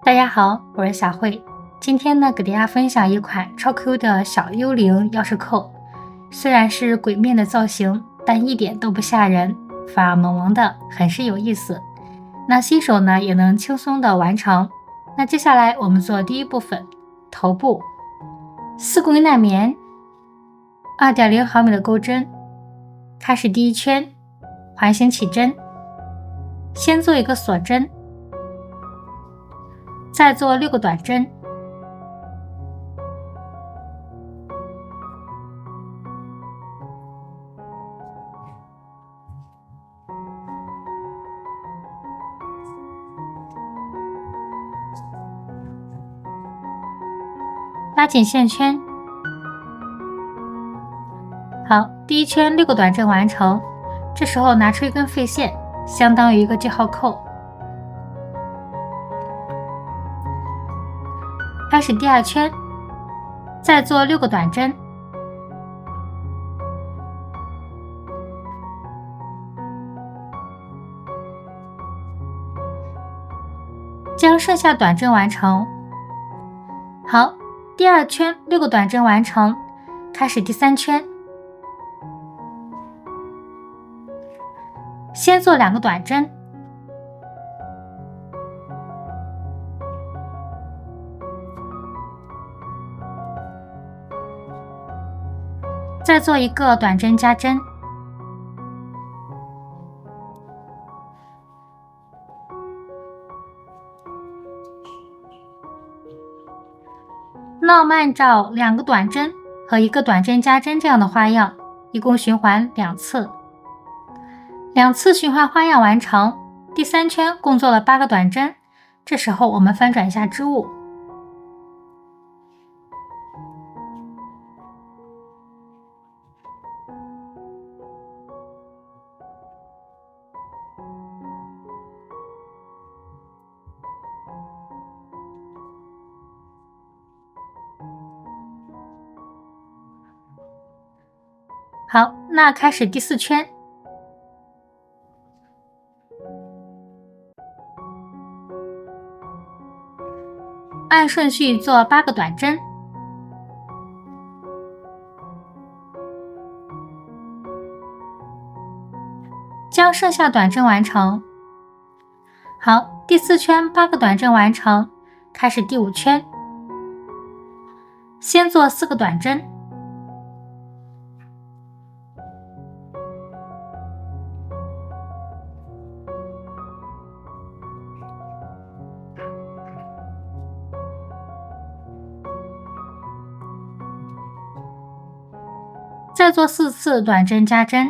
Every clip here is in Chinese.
大家好，我是小慧。今天呢，给大家分享一款超 Q 的小幽灵钥匙扣。虽然是鬼面的造型，但一点都不吓人，反而萌萌的，很是有意思。那新手呢，也能轻松的完成。那接下来我们做第一部分，头部。丝绒耐棉，2.0毫米的钩针，开始第一圈，环形起针，先做一个锁针，再做6个短针，拉紧线圈。好，第一圈6个短针完成，这时候拿出一根废线，相当于一个记号扣。开始第二圈，再做6个短针，将剩下短针完成。好，第二圈6个短针完成，开始第三圈，先做2个短针，再做一个短针加针，那我们按照2个短针和1个短针加针这样的花样，一共循环2次。2次循环花样完成，第3圈共做了8个短针，这时候我们翻转一下织物。好，那开始第4圈，按顺序做8个短针，将剩下短针完成。好，第4圈8个短针完成，开始第5圈，先做4个短针，再做4次短针加针，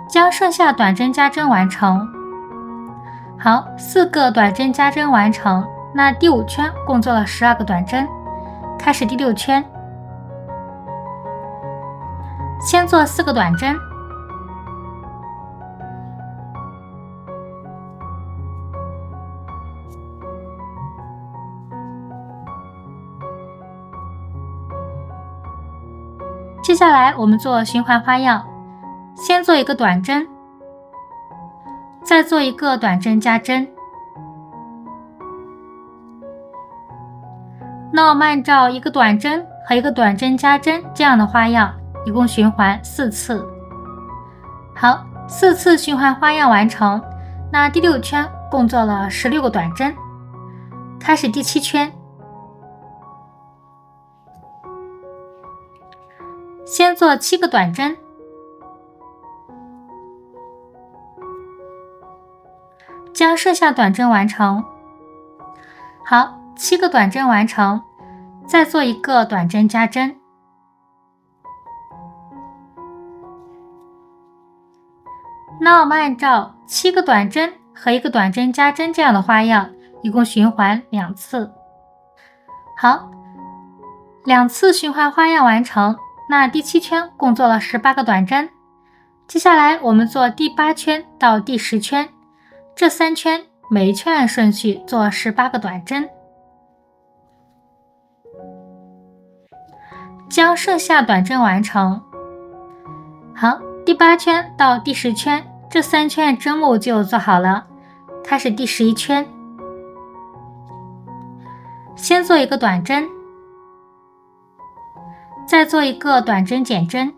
将剩下短针加针完成。好，4个短针加针完成，那第5圈共做了12个短针，开始第6圈，先做4个短针，接下来我们做循环花样，先做一个短针，再做一个短针加针。那我们按照1个短针和1个短针加针这样的花样，一共循环4次。好，4次循环花样完成，那第6圈共做了16个短针，开始第7圈，先做7个短针，将剩下短针完成。好，7个短针完成，再做一个短针加针。那我们按照7个短针和1个短针加针这样的花样，一共循环2次。好，2次循环花样完成，那第7圈共做了18个短针。接下来我们做第8圈到第10圈，这3圈每一圈按顺序做18个短针，将剩下短针完成。好，第8圈到第10圈，这3圈针目就做好了。开始第11圈，先做一个短针，再做一个短针减针。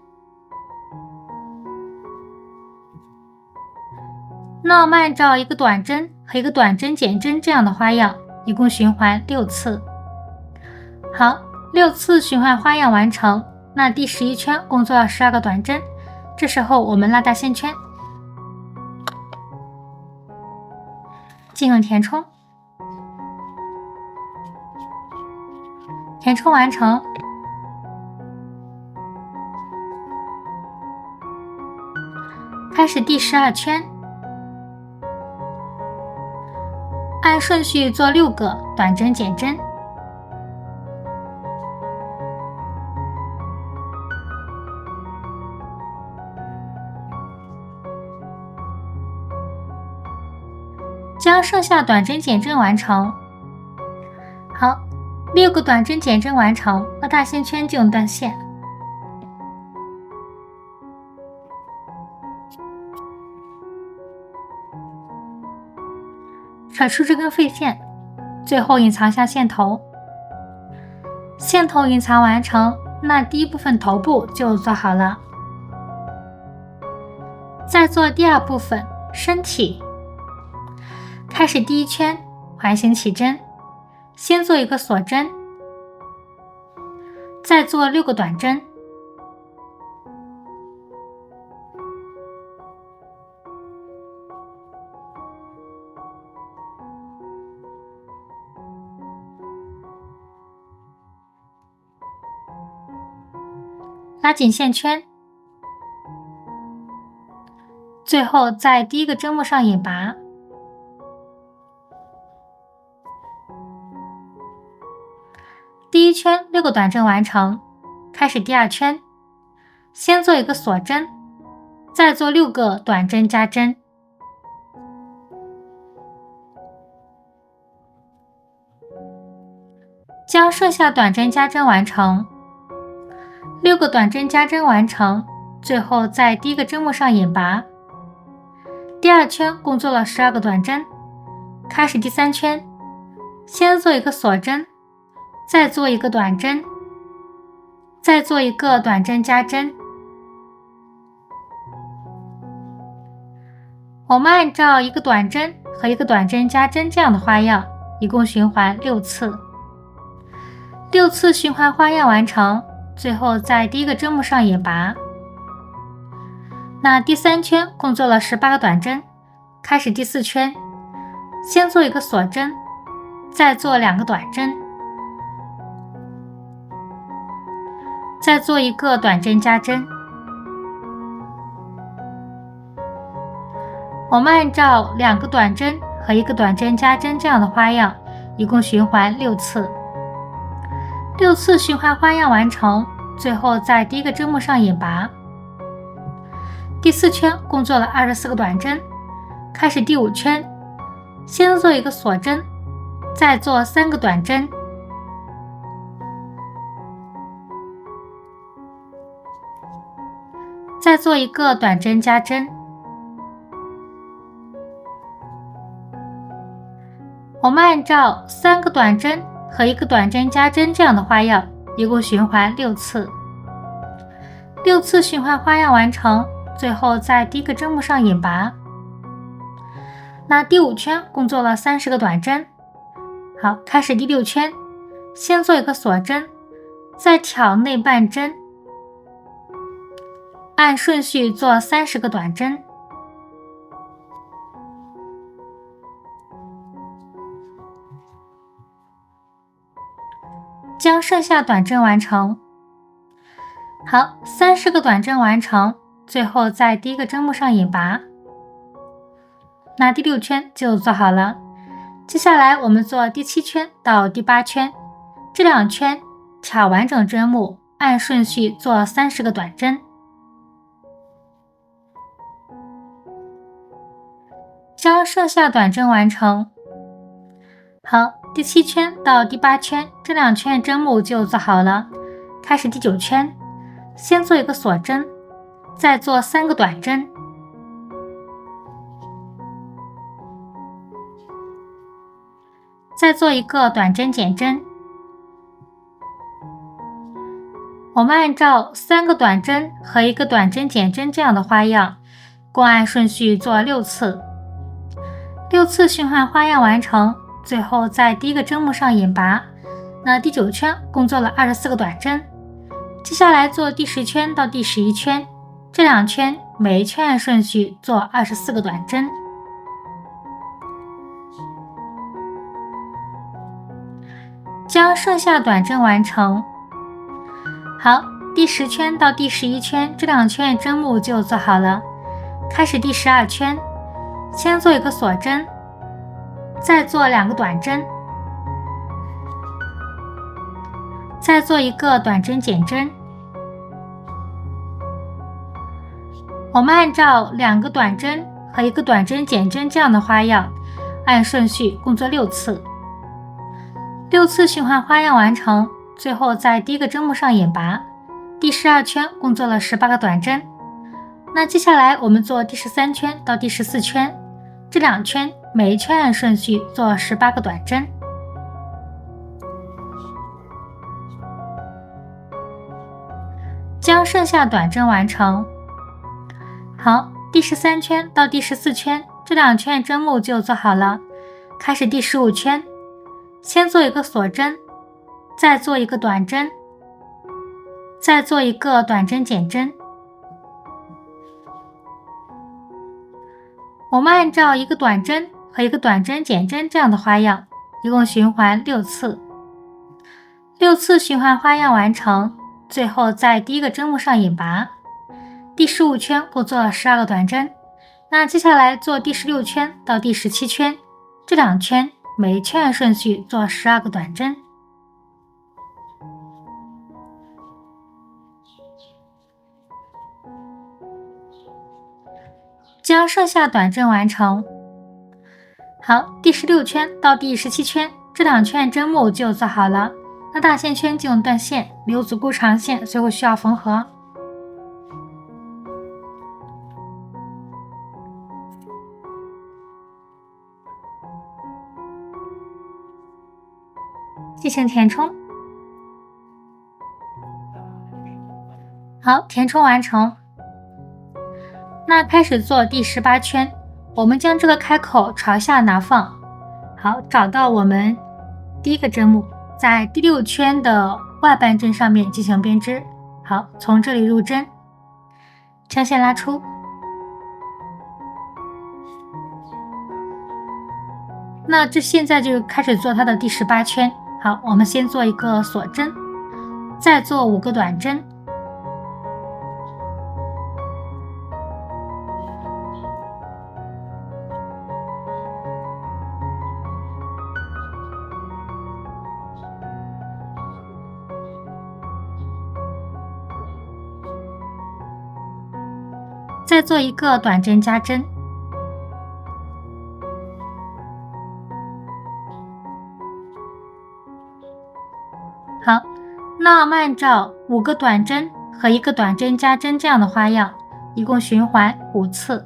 那我们按照一个短针和一个短针减针这样的花样，一共循环6次。好，6次循环花样完成，那第11圈共做了12个短针，这时候我们拉大线圈，进行填充。填充完成，开始第12圈，按顺序做6个短针减针。将剩下短针减针完成。好，6个短针减针完成，拉大线圈进入断线。扯出这根废线，最后隐藏下线头。线头隐藏完成，那第一部分头部就做好了。再做第2部分身体。开始第1圈，环形起针，先做一个锁针，再做6个短针。拉紧线圈，最后在第1个针目上引拔。第1圈6个短针完成，开始第2圈，先做一个锁针，再做6个短针加针。将剩下短针加针完成，6个短针加针完成，最后在第1个针目上引拔。第2圈共做了12个短针，开始第3圈，先做一个锁针，再做一个短针，再做一个短针加针。我们按照一个短针和一个短针加针这样的花样，一共循环6次。6次循环花样完成，最后在第1个针目上引拔。那第3圈共做了18个短针，开始第4圈，先做一个锁针，再做2个短针，再做一个短针加针。我们按照2个短针和1个短针加针这样的花样，一共循环6次。6次循环花样完成，最后在第1个针目上引拔。第4圈共做了24个短针，开始第5圈，先做一个锁针，再做3个短针，再做一个短针加针。我们按照3个短针和1个短针加针这样的花样，一共循环6次。6次循环花样完成，最后在第1个针目上引拔。那第5圈共做了30个短针。好，开始第6圈，先做一个锁针，再挑内半针，按顺序做30个短针。将剩下短针完成。好，30个短针完成，最后在第1个针目上引拔。那第6圈就做好了。接下来我们做第7圈到第8圈，这2圈挑完整针目，按顺序做30个短针。将剩下短针完成。好，第7圈到第8圈，这2圈针目就做好了。开始第9圈，先做一个锁针，再做3个短针，再做一个短针减针。我们按照3个短针和1个短针减针这样的花样，共按顺序做6次。6次循环花样完成，最后在第一个针目上引拔。那第9圈共做了24个短针，接下来做第10圈到第11圈，这2圈每一圈按顺序做24个短针。将剩下短针完成。好，第10圈到第11圈这2圈的针目就做好了。开始第12圈，先做一个锁针，再做2个短针，再做一个短针减针。我们按照2个短针和1个短针减针这样的花样，按顺序共做6次。6次循环花样完成，最后在第一个针目上引拔。第12圈共做了18个短针。那接下来我们做第13圈到第14圈，这2圈每一圈按顺序做18个短针。将剩下短针完成。好，第13圈到第14圈这2圈的针目就做好了。开始第15圈，先做一个锁针，再做一个短针，再做一个短针减针。我们按照1个短针和1个短针减针这样的花样，一共循环6次。6次循环花样完成，最后在第一个针目上引拔。第15圈共做了12个短针。那接下来做第16圈到第17圈，这2圈每一圈按顺序做12个短针。将剩下短针完成。好，第16圈到第17圈这2圈针目就做好了。那大线圈就用断线，留足够长线，最后需要缝合。进行填充。好，填充完成。那开始做第18圈，我们将这个开口朝下拿放。好，找到我们第一个针目，在第6圈的外半针上面进行编织。好，从这里入针，将线拉出。那这现在就开始做它的第18圈。好，我们先做一个锁针，再做5个短针，再做一个短针加针。好，那我们按照5个短针和1个短针加针这样的花样，一共循环5次。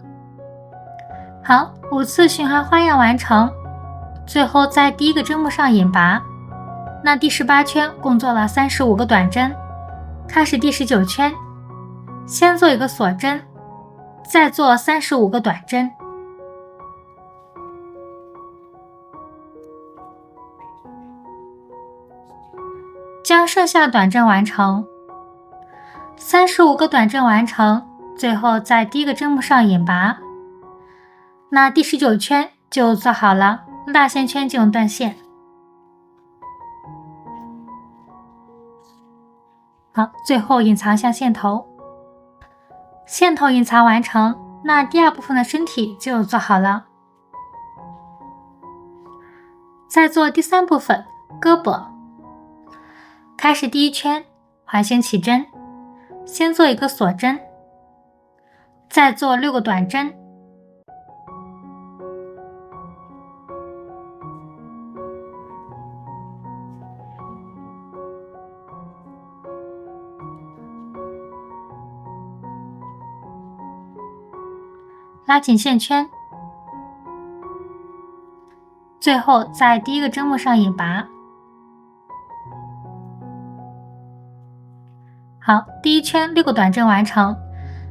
好，5次循环花样完成，最后在第一个针目上引拔。那第18圈共做了35个短针。开始第19圈，先做一个锁针，再做35个短针。将剩下短针完成。35个短针完成，最后在第一个针目上引拔。那第19圈就做好了，大线圈就用断线。好，最后隐藏一下线头。线头隐藏完成，那第2部分的身体就做好了。再做第3部分，胳膊。开始第1圈，环形起针，先做一个锁针，再做6个短针，拉紧线圈，最后在第一个针目上引拔。好，第一圈6个短针完成。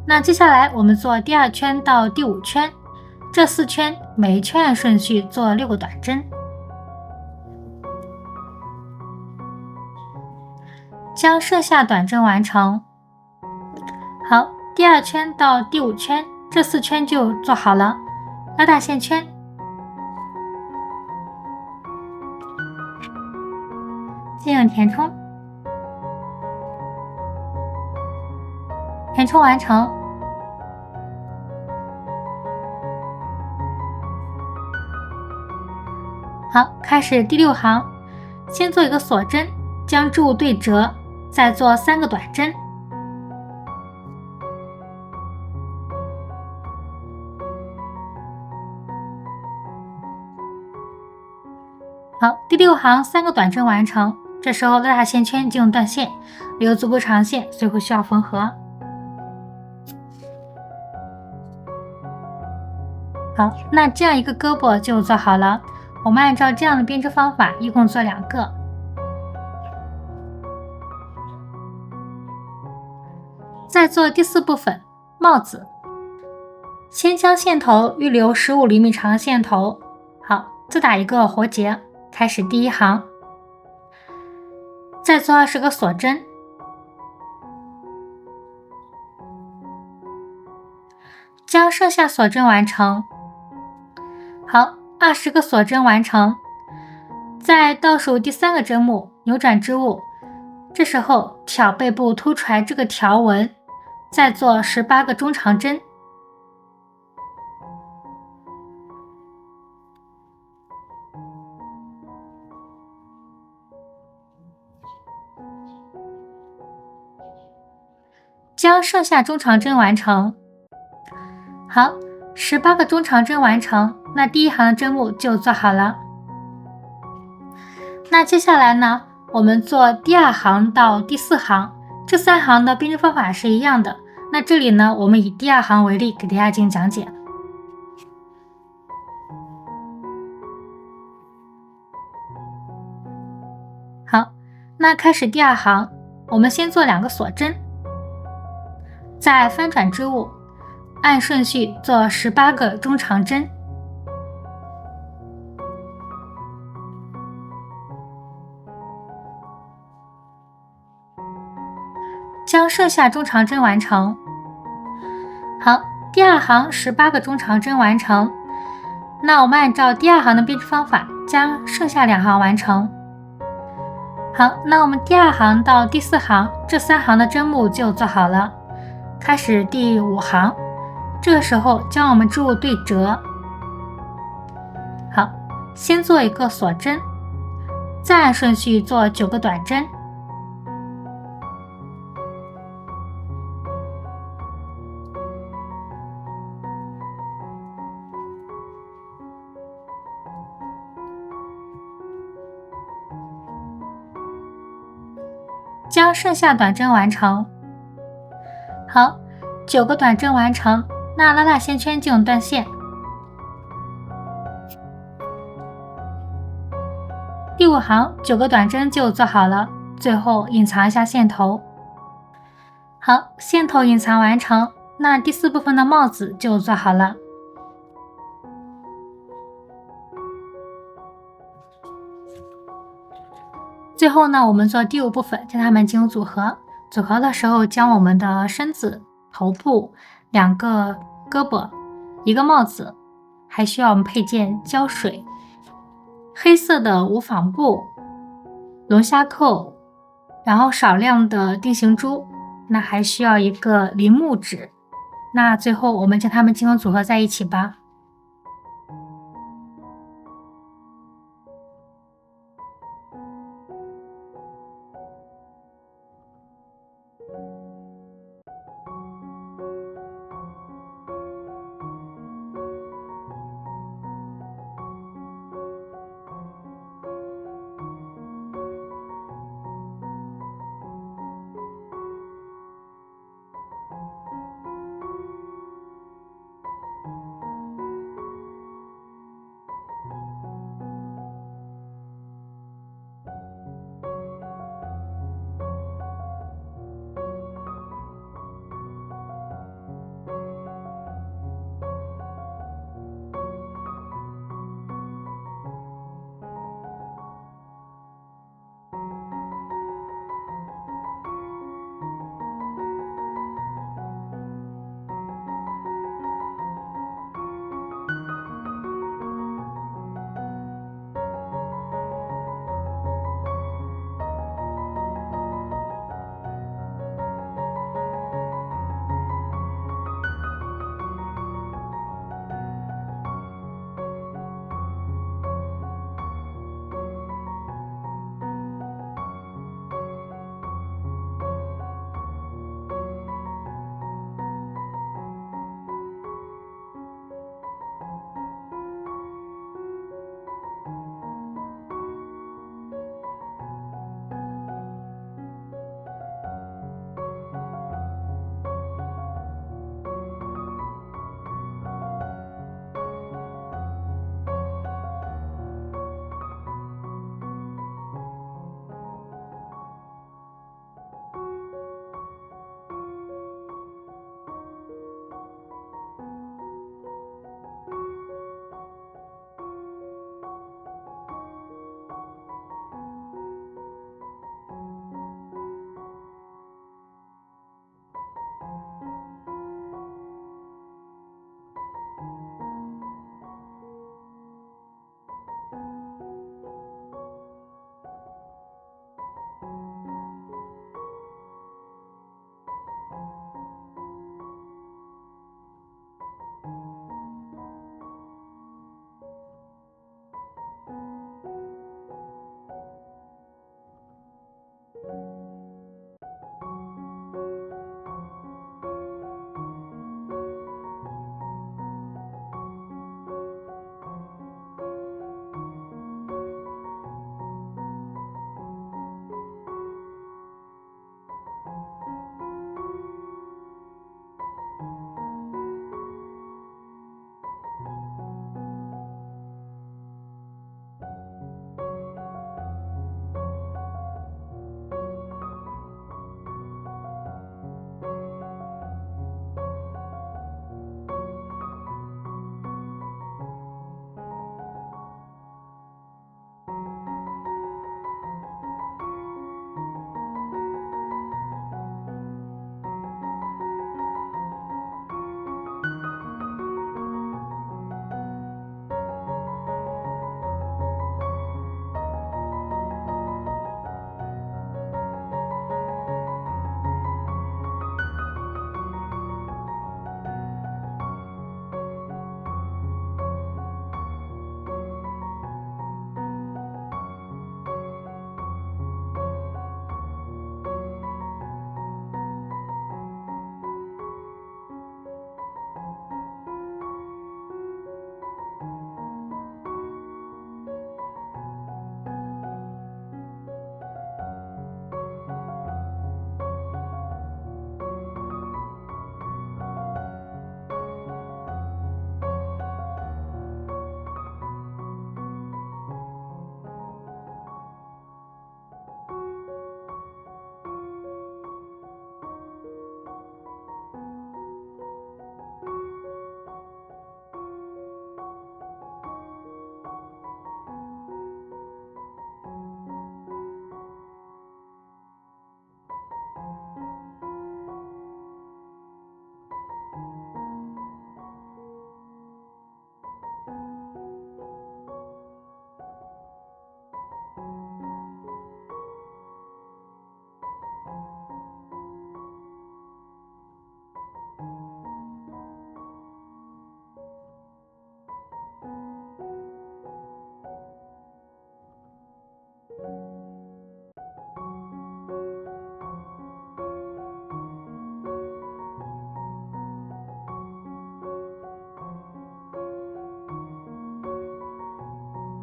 那接下来我们做第2圈到第5圈，这4圈每一圈按顺序做6个短针，将剩下短针完成。好，第2圈到第5圈，这4圈就做好了。拉大线圈，进行填充，填充完成。好，开始第6行，先做一个锁针，将织物对折，再做3个短针。好，第6行3个短针完成，这时候拉大线圈进行断线，留足够长线，随后需要缝合。好，那这样一个胳膊就做好了。我们按照这样的编织方法，一共做2个。再做第4部分帽子，先将线头预留15厘米长的线头。好，自打一个活结，开始第1行，再做20个锁针，将剩下锁针完成。好，20个锁针完成，在倒数第3个针目扭转织物，这时候挑背部凸出来这个条纹，再做18个中长针，将剩下中长针完成。好，18个中长针完成，那第1行的针目就做好了。那接下来呢，我们做第2行到第4行，这3行的编织方法是一样的。那这里呢，我们以第2行为例给大家进行讲解。好，那开始第2行，我们先做2个锁针，再翻转织物，按顺序做18个中长针，将剩下中长针完成。好，第2行18个中长针完成。那我们按照第2行的编织方法，将剩下2行完成。好，那我们第2行到第4行，这3行的针目就做好了。开始第5行，这个时候将我们织物对折。好，先做一个锁针，再按顺序做9个短针，将剩下短针完成。好，9个短针完成，那拉大线圈进行断线。第5行9个短针就做好了，最后隐藏一下线头。好，线头隐藏完成，那第4部分的帽子就做好了。最后呢，我们做第5部分，将它们进行组合。组合的时候，将我们的身子、头部、2个胳膊、1个帽子，还需要我们配件胶水、黑色的无纺布、龙虾扣，然后少量的定型珠，那还需要一个林木纸。那最后我们将它们进行组合在一起吧。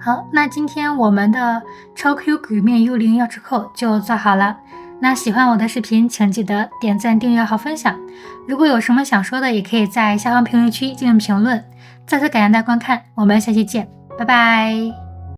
好，那今天我们的超 Q 鬼面幽灵钥匙扣就做好了。那喜欢我的视频，请记得点赞、订阅和分享。如果有什么想说的，也可以在下方评论区进行评论。再次感谢大家观看，我们下期见，拜拜。